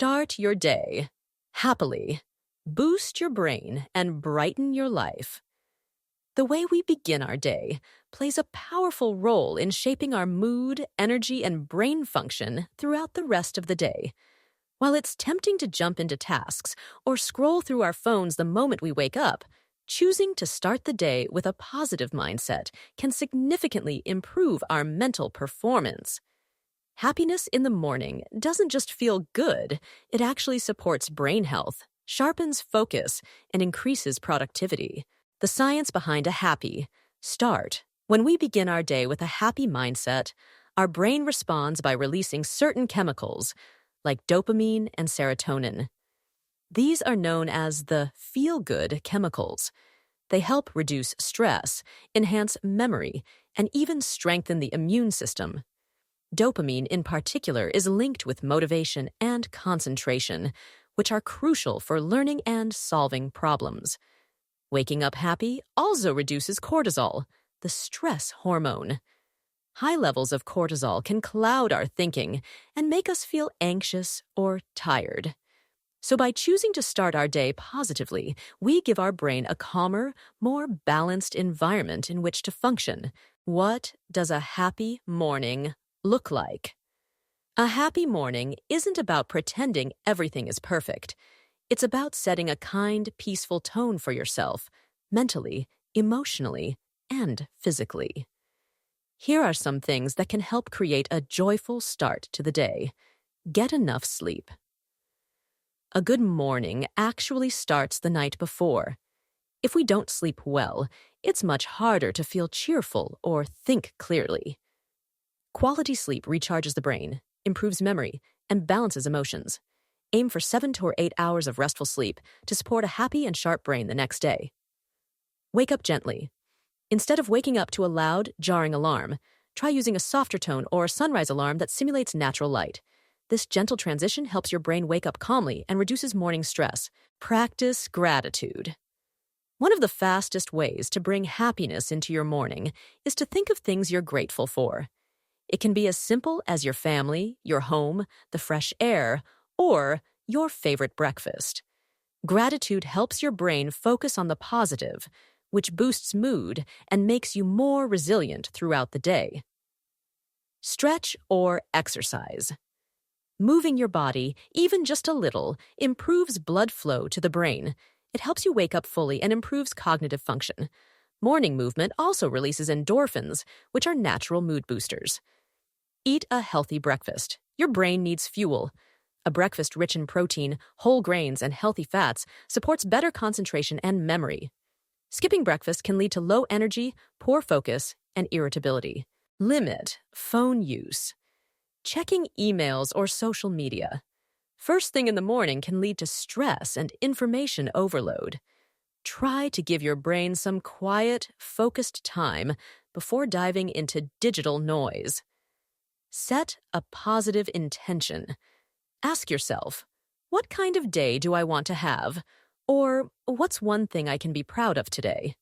Start your day happily. Boost your brain and brighten your life. The way we begin our day plays a powerful role in shaping our mood, energy, and brain function throughout the rest of the day. While it's tempting to jump into tasks or scroll through our phones the moment we wake up, choosing to start the day with a positive mindset can significantly improve our mental performance. Happiness in the morning doesn't just feel good, it actually supports brain health, sharpens focus, and increases productivity. The science behind a happy start. When we begin our day with a happy mindset, our brain responds by releasing certain chemicals, like dopamine and serotonin. These are known as the feel-good chemicals. They help reduce stress, enhance memory, and even strengthen the immune system. Dopamine, in particular, is linked with motivation and concentration, which are crucial for learning and solving problems. Waking up happy also reduces cortisol, the stress hormone. High levels of cortisol can cloud our thinking and make us feel anxious or tired. So by choosing to start our day positively, we give our brain a calmer, more balanced environment in which to function. What does a happy morning look like? A happy morning isn't about pretending everything is perfect. It's about setting a kind, peaceful tone for yourself, mentally, emotionally, and physically. Here are some things that can help create a joyful start to the day. Get enough sleep. A good morning actually starts the night before. If we don't sleep well, it's much harder to feel cheerful or think clearly. Quality sleep recharges the brain, improves memory, and balances emotions. Aim for 7 to 8 hours of restful sleep to support a happy and sharp brain the next day. Wake up gently. Instead of waking up to a loud, jarring alarm, try using a softer tone or a sunrise alarm that simulates natural light. This gentle transition helps your brain wake up calmly and reduces morning stress. Practice gratitude. One of the fastest ways to bring happiness into your morning is to think of things you're grateful for. It can be as simple as your family, your home, the fresh air, or your favorite breakfast. Gratitude helps your brain focus on the positive, which boosts mood and makes you more resilient throughout the day. Stretch or exercise. Moving your body, even just a little, improves blood flow to the brain. It helps you wake up fully and improves cognitive function. Morning movement also releases endorphins, which are natural mood boosters. Eat a healthy breakfast. Your brain needs fuel. A breakfast rich in protein, whole grains, and healthy fats supports better concentration and memory. Skipping breakfast can lead to low energy, poor focus, and irritability. Limit phone use. Checking emails or social media first thing in the morning can lead to stress and information overload. Try to give your brain some quiet, focused time before diving into digital noise. Set a positive intention. Ask yourself, what kind of day do I want to have? Or what's one thing I can be proud of today?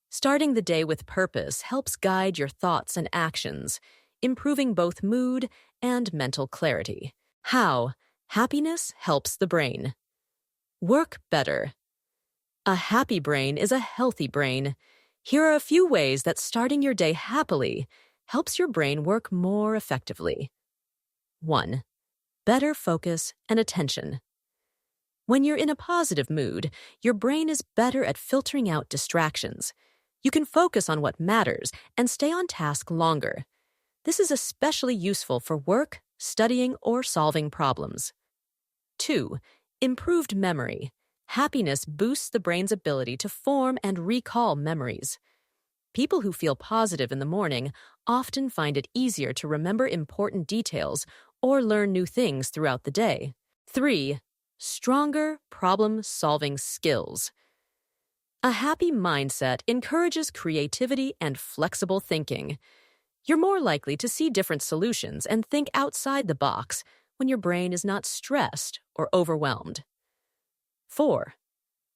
Starting the day with purpose helps guide your thoughts and actions, improving both mood and mental clarity. How happiness helps the brain. Work better. A happy brain is a healthy brain. Here are a few ways that starting your day happily helps your brain work more effectively. 1. Better focus and attention. When you're in a positive mood, your brain is better at filtering out distractions. You can focus on what matters and stay on task longer. This is especially useful for work, studying, or solving problems. 2. Improved memory. Happiness boosts the brain's ability to form and recall memories. People who feel positive in the morning often find it easier to remember important details or learn new things throughout the day. 3. Stronger problem-solving skills. A happy mindset encourages creativity and flexible thinking. You're more likely to see different solutions and think outside the box when your brain is not stressed or overwhelmed. 4.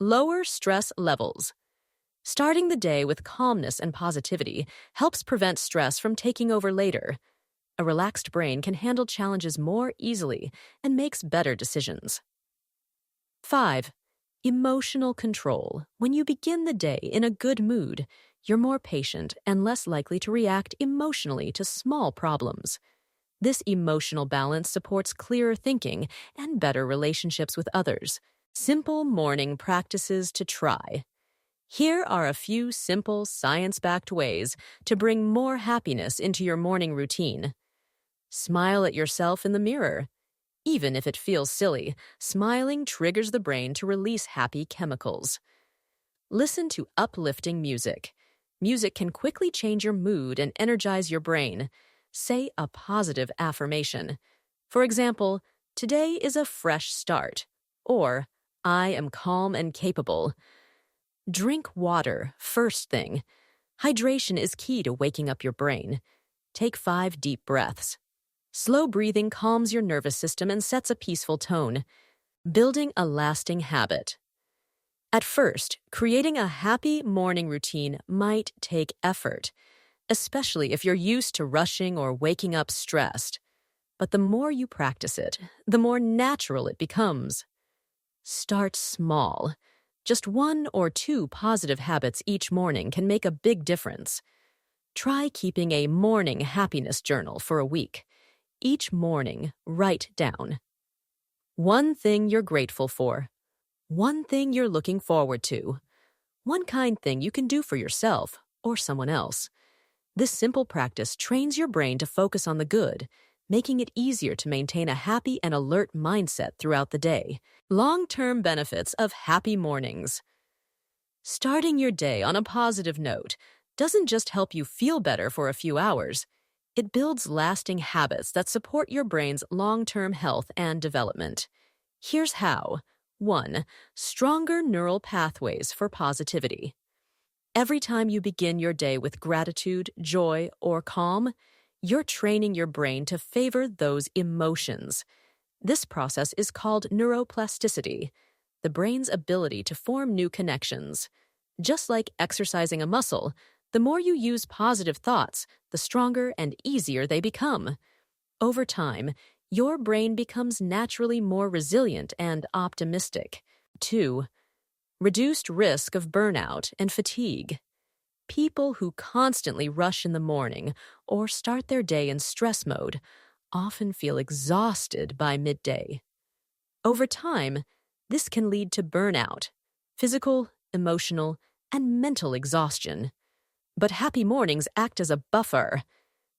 Lower stress levels. Starting the day with calmness and positivity helps prevent stress from taking over later. A relaxed brain can handle challenges more easily and makes better decisions. 5. Emotional control. When you begin the day in a good mood, you're more patient and less likely to react emotionally to small problems. This emotional balance supports clearer thinking and better relationships with others. Simple morning practices to try. Here are a few simple, science-backed ways to bring more happiness into your morning routine. Smile at yourself in the mirror. Even if it feels silly, smiling triggers the brain to release happy chemicals. Listen to uplifting music. Music can quickly change your mood and energize your brain. Say a positive affirmation. For example, "Today is a fresh start," or "I am calm and capable." Drink water first thing. Hydration is key to waking up your brain. Take 5 deep breaths. Slow breathing calms your nervous system and sets a peaceful tone. Building a lasting habit. At first, creating a happy morning routine might take effort, especially if you're used to rushing or waking up stressed. But the more you practice it, the more natural it becomes. Start small. Just 1 or 2 positive habits each morning can make a big difference. Try keeping a morning happiness journal for a week. Each morning, write down 1 thing you're grateful for, 1 thing you're looking forward to, 1 kind thing you can do for yourself or someone else. This simple practice trains your brain to focus on the good, making it easier to maintain a happy and alert mindset throughout the day. Long-term benefits of happy mornings. Starting your day on a positive note doesn't just help you feel better for a few hours. It builds lasting habits that support your brain's long-term health and development. Here's how. 1. Stronger neural pathways for positivity. Every time you begin your day with gratitude, joy, or calm, you're training your brain to favor those emotions. This process is called neuroplasticity, the brain's ability to form new connections. Just like exercising a muscle, the more you use positive thoughts, the stronger and easier they become. Over time, your brain becomes naturally more resilient and optimistic. 2. Reduced risk of burnout and fatigue. People who constantly rush in the morning or start their day in stress mode often feel exhausted by midday. Over time, this can lead to burnout, physical, emotional, and mental exhaustion. But happy mornings act as a buffer.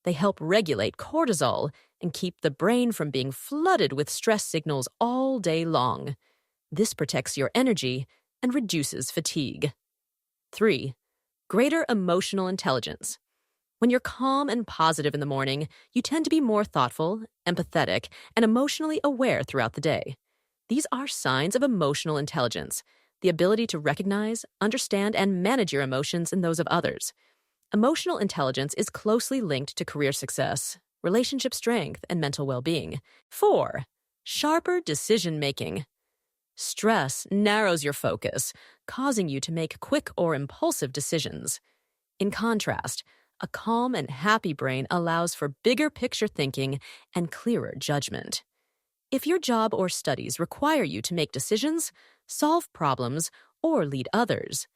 They help regulate cortisol and keep the brain from being flooded with stress signals all day long. This protects your energy and reduces fatigue. 3. Greater emotional intelligence. When you're calm and positive in the morning, you tend to be more thoughtful, empathetic, and emotionally aware throughout the day. These are signs of emotional intelligence, the ability to recognize, understand, and manage your emotions and those of others. Emotional intelligence is closely linked to career success, relationship strength, and mental well-being. 4. Sharper decision-making. Stress narrows your focus, causing you to make quick or impulsive decisions. In contrast, a calm and happy brain allows for bigger picture thinking and clearer judgment. If your job or studies require you to make decisions, solve problems, or lead others,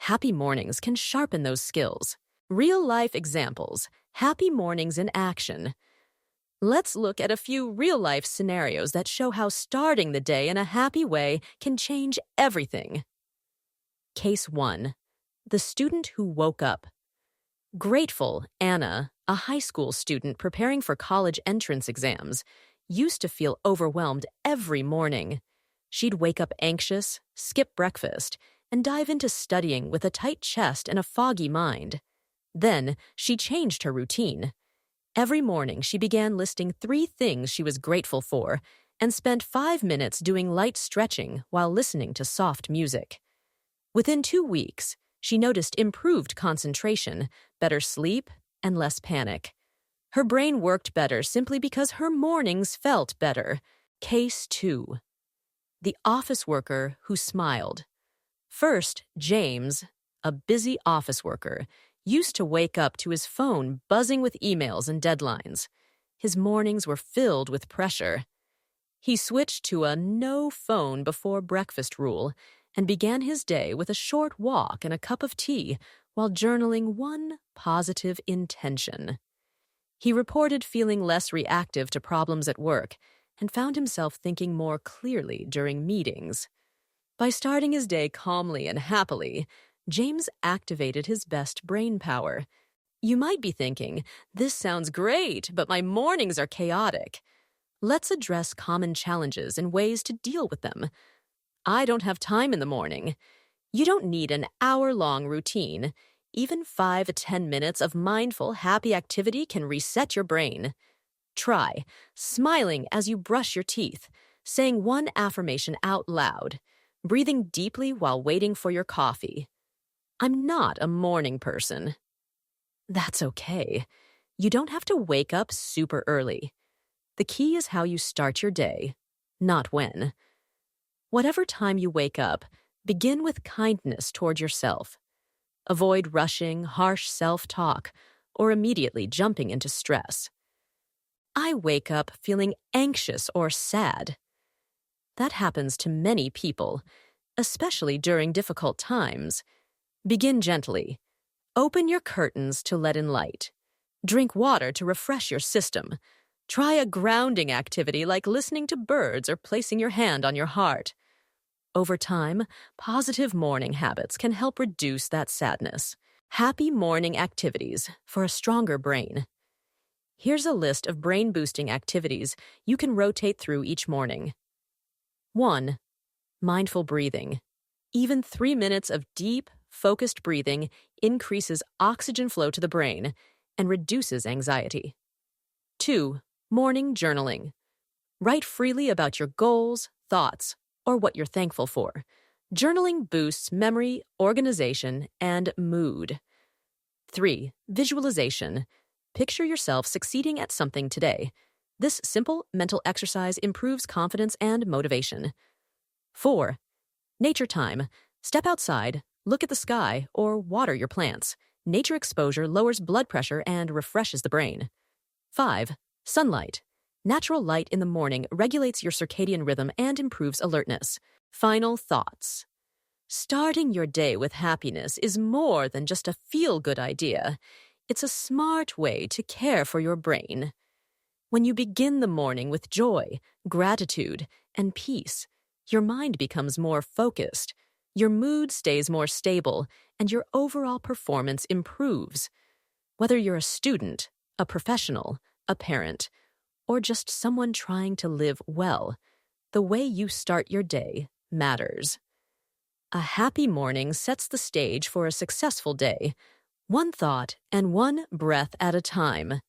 happy mornings can sharpen those skills. Real-life examples, happy mornings in action. Let's look at a few real-life scenarios that show how starting the day in a happy way can change everything. Case 1. The student who woke up. Grateful Anna, a high school student preparing for college entrance exams, used to feel overwhelmed every morning. She'd wake up anxious, skip breakfast, and dive into studying with a tight chest and a foggy mind. Then, she changed her routine. Every morning, she began listing 3 things she was grateful for and spent 5 minutes doing light stretching while listening to soft music. Within 2 weeks, she noticed improved concentration, better sleep, and less panic. Her brain worked better simply because her mornings felt better. Case 2. The office worker who smiled. First, James, a busy office worker, used to wake up to his phone buzzing with emails and deadlines. His mornings were filled with pressure. He switched to a no phone before breakfast rule and began his day with a short walk and a cup of tea while journaling one positive intention. He reported feeling less reactive to problems at work and found himself thinking more clearly during meetings. By starting his day calmly and happily, James activated his best brain power. You might be thinking, this sounds great, but my mornings are chaotic. Let's address common challenges and ways to deal with them. I don't have time in the morning. You don't need an hour-long routine. Even 5 to 10 minutes of mindful, happy activity can reset your brain. Try smiling as you brush your teeth, saying one affirmation out loud, breathing deeply while waiting for your coffee. I'm not a morning person. That's okay. You don't have to wake up super early. The key is how you start your day, not when. Whatever time you wake up, begin with kindness toward yourself. Avoid rushing, harsh self-talk, or immediately jumping into stress. I wake up feeling anxious or sad. That happens to many people, especially during difficult times. Begin gently. Open your curtains to let in light. Drink water to refresh your system. Try a grounding activity like listening to birds or placing your hand on your heart. Over time, positive morning habits can help reduce that sadness. Happy morning activities for a stronger brain. Here's a list of brain-boosting activities you can rotate through each morning. 1. Mindful breathing. Even 3 minutes of deep, focused breathing increases oxygen flow to the brain and reduces anxiety. 2. Morning journaling. Write freely about your goals, thoughts, or what you're thankful for. Journaling boosts memory, organization, and mood. 3. Visualization. Picture yourself succeeding at something today. This simple mental exercise improves confidence and motivation. 4. Nature time. Step outside, look at the sky, or water your plants. Nature exposure lowers blood pressure and refreshes the brain. 5. Sunlight. Natural light in the morning regulates your circadian rhythm and improves alertness. Final thoughts. Starting your day with happiness is more than just a feel-good idea. It's a smart way to care for your brain. When you begin the morning with joy, gratitude, and peace, your mind becomes more focused, your mood stays more stable, and your overall performance improves. Whether you're a student, a professional, a parent, or just someone trying to live well, the way you start your day matters. A happy morning sets the stage for a successful day, one thought and one breath at a time.